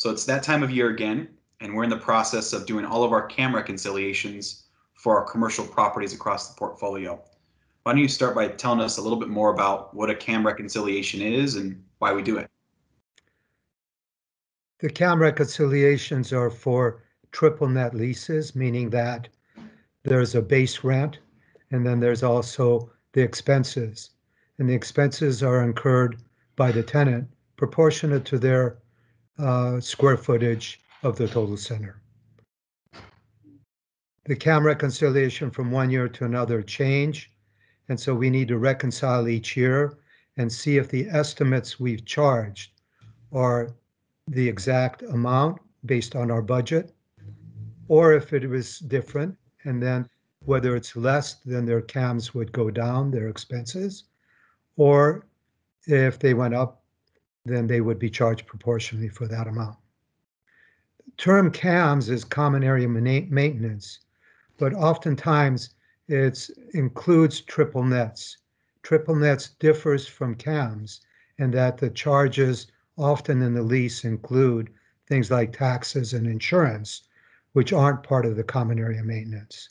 So it's that time of year again, and we're in the process of doing all of our CAM reconciliations for our commercial properties across the portfolio. Why don't you start by telling us a little bit more about what a CAM reconciliation is and why we do it? The CAM reconciliations are for triple net leases, meaning that there's a base rent and then there's also the expenses. And the expenses are incurred by the tenant proportionate to their square footage of the total center. The CAM reconciliation from one year to another change, and so we need to reconcile each year and see if the estimates we've charged are the exact amount based on our budget, or if it was different, and then whether it's less, then their CAMs would go down, their expenses, or if they went up, then they would be charged proportionally for that amount. Term CAMs is common area maintenance, but oftentimes it includes triple nets. Triple nets differs from CAMs in that the charges often in the lease include things like taxes and insurance, which aren't part of the common area maintenance.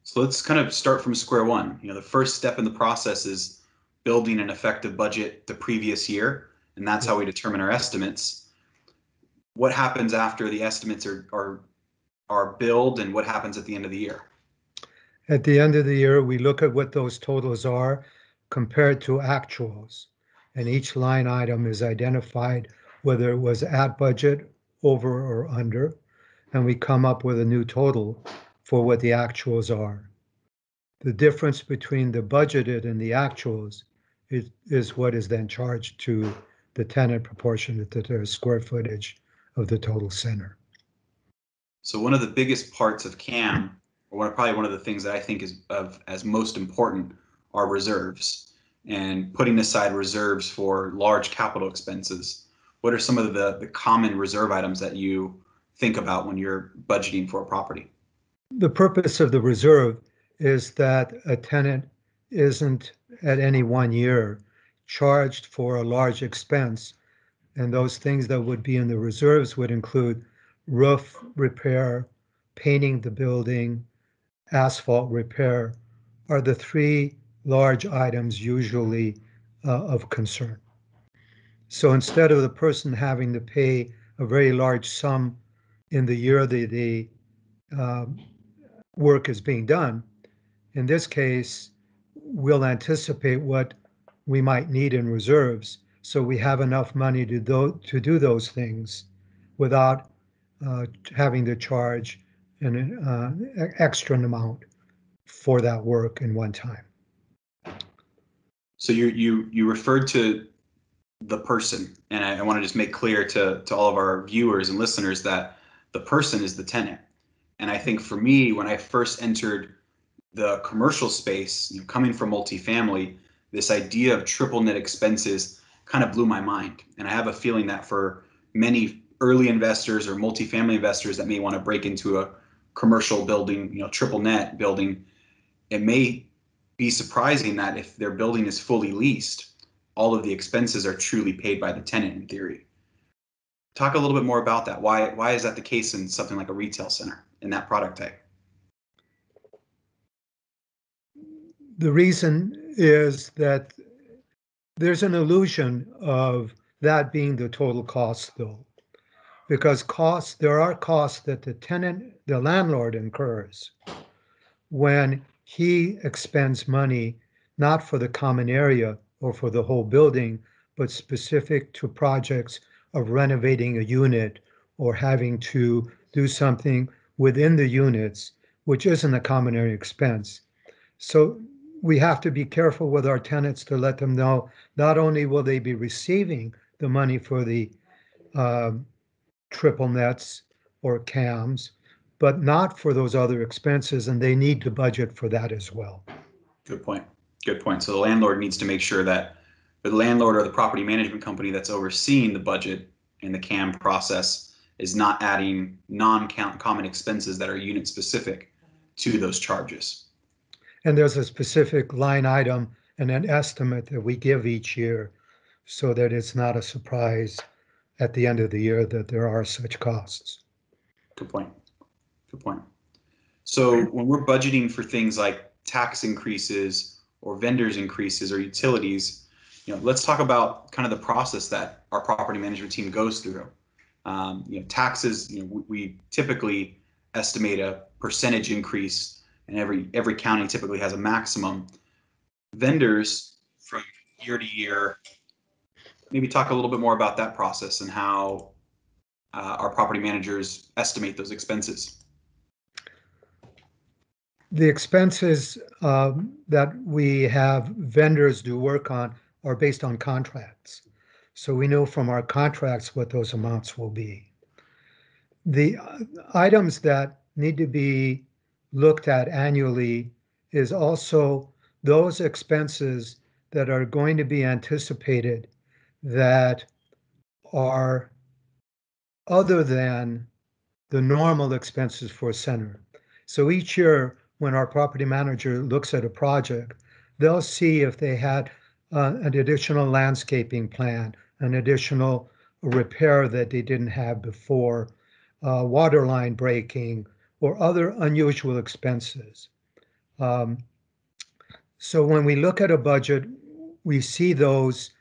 So let's kind of start from square one. The first step in the process is building an effective budget the previous year, and that's how we determine our estimates. What happens after the estimates are billed, and what happens at the end of the year? At the end of the year, we look at what those totals are compared to actuals, and each line item is identified whether it was at budget, over or under, and we come up with a new total for what the actuals are. The difference between the budgeted and the actuals is what is then charged to the tenant proportionate to their square footage of the total center. So one of the biggest parts of CAM, or probably one of the things that I think is as most important, are reserves, and putting aside reserves for large capital expenses. What are some of the common reserve items that you think about when you're budgeting for a property? The purpose of the reserve is that a tenant isn't at any one year charged for a large expense, and those things that would be in the reserves would include roof repair, painting the building, asphalt repair are the three large items usually of concern. So instead of the person having to pay a very large sum in the year the work is being done, in this case, we'll anticipate what we might need in reserves so we have enough money to do those things without having to charge an extra amount for that work in one time. So you referred to the person, and I want to just make clear to all of our viewers and listeners that the person is the tenant. And I think for me, when I first entered the commercial space, coming from multifamily, this idea of triple net expenses kind of blew my mind. And I have a feeling that for many early investors or multifamily investors that may want to break into a commercial building, triple net building, it may be surprising that if their building is fully leased, all of the expenses are truly paid by the tenant in theory. Talk a little bit more about that. Why is that the case in something like a retail center in that product type? The reason is that there's an illusion of that being the total cost, though, because there are costs that the landlord incurs when he expends money not for the common area or for the whole building, but specific to projects of renovating a unit or having to do something within the units, which isn't a common area expense. So we have to be careful with our tenants to let them know not only will they be receiving the money for the triple nets or CAMs, but not for those other expenses, and they need to budget for that as well. Good point. Good point. So the landlord needs to make sure that the landlord or the property management company that's overseeing the budget and the CAM process is not adding non-common expenses that are unit specific to those charges. And there's a specific line item and an estimate that we give each year so that it's not a surprise at the end of the year that there are such costs. Good point. Good point. So when we're budgeting for things like tax increases or vendors increases or utilities, let's talk about kind of the process that our property management team goes through. Taxes, we typically estimate a percentage increase, and every county typically has a maximum. Vendors from year to year, maybe talk a little bit more about that process and how our property managers estimate those expenses. The expenses that we have vendors do work on are based on contracts. So we know from our contracts what those amounts will be. The items that need to be looked at annually is also those expenses that are going to be anticipated that are other than the normal expenses for a center. So each year, when our property manager looks at a project, they'll see if they had an additional landscaping plan, an additional repair that they didn't have before, water line breaking, or other unusual expenses. So when we look at a budget, we see those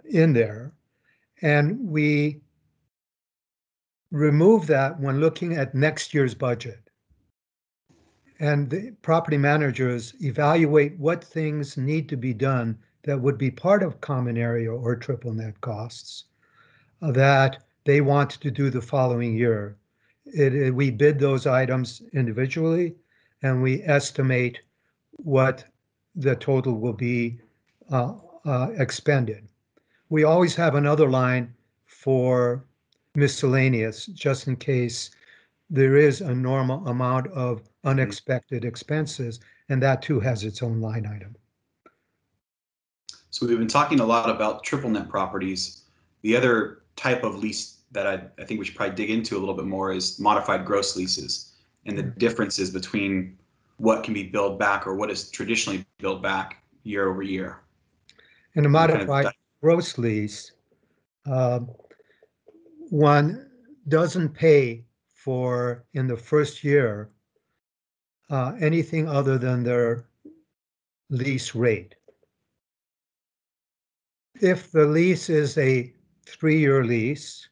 in there, and we remove that when looking at next year's budget. And the property managers evaluate what things need to be done that would be part of common area or triple net costs that they want to do the following year. We bid those items individually, and we estimate what the total will be expended. We always have another line for miscellaneous, just in case there is a normal amount of unexpected expenses, and that too has its own line item. So we've been talking a lot about triple net properties. The other type of lease that I think we should probably dig into a little bit more is modified gross leases and the differences between what can be billed back or what is traditionally billed back year over year. In a modified gross lease, one doesn't pay for, in the first year, anything other than their lease rate. If the lease is a 3-year lease,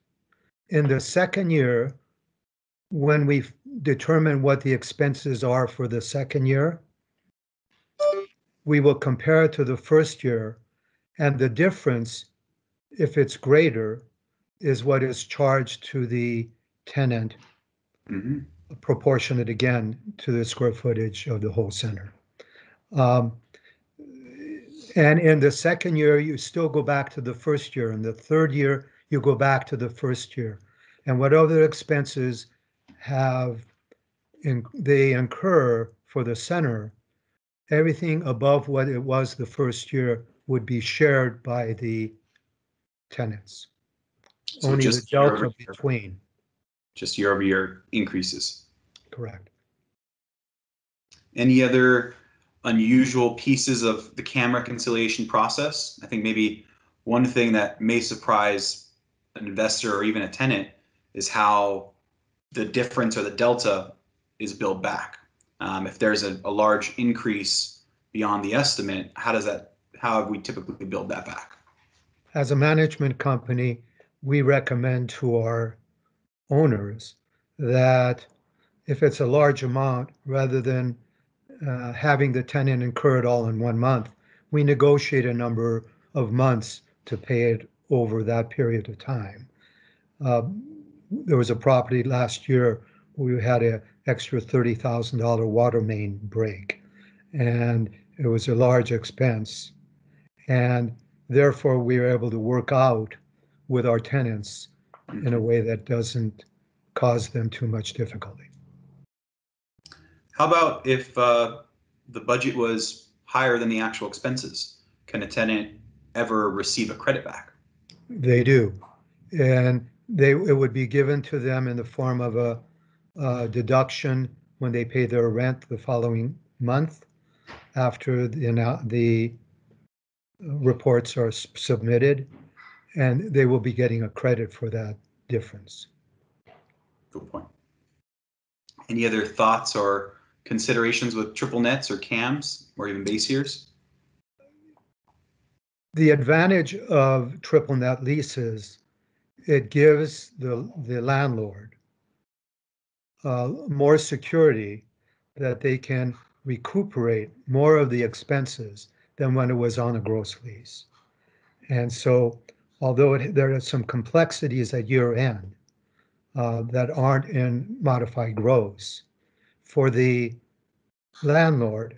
in the second year, when we determine what the expenses are for the second year, we will compare it to the first year, and the difference, if it's greater, is what is charged to the tenant, proportionate again to the square footage of the whole center. And in the second year, you still go back to the first year. In the third year, you go back to the first year. And what other expenses they incur for the center, everything above what it was the first year would be shared by the tenants. So only the delta between. Just year over year increases. Correct. Any other unusual pieces of the CAM reconciliation process? I think maybe one thing that may surprise an investor or even a tenant is how the difference or the delta is billed back. If there's a large increase beyond the estimate, how have we typically billed that back? As a management company, we recommend to our owners that if it's a large amount, rather than having the tenant incur it all in 1 month, we negotiate a number of months to pay it over that period of time. There was a property last year where we had an extra $30,000 water main break, and it was a large expense. And therefore, we were able to work out with our tenants in a way that doesn't cause them too much difficulty. How about if the budget was higher than the actual expenses? Can a tenant ever receive a credit back? They do. And it would be given to them in the form of a deduction when they pay their rent the following month after the reports are submitted. and they will be getting a credit for that difference. Good point. Any other thoughts or considerations with triple nets or cams or even base years? The advantage of triple net leases, it gives the landlord more security that they can recuperate more of the expenses than when it was on a gross lease. And so, although there are some complexities at year end that aren't in modified gross, for the landlord,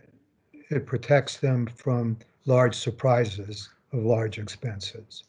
it protects them from large surprises of large expenses.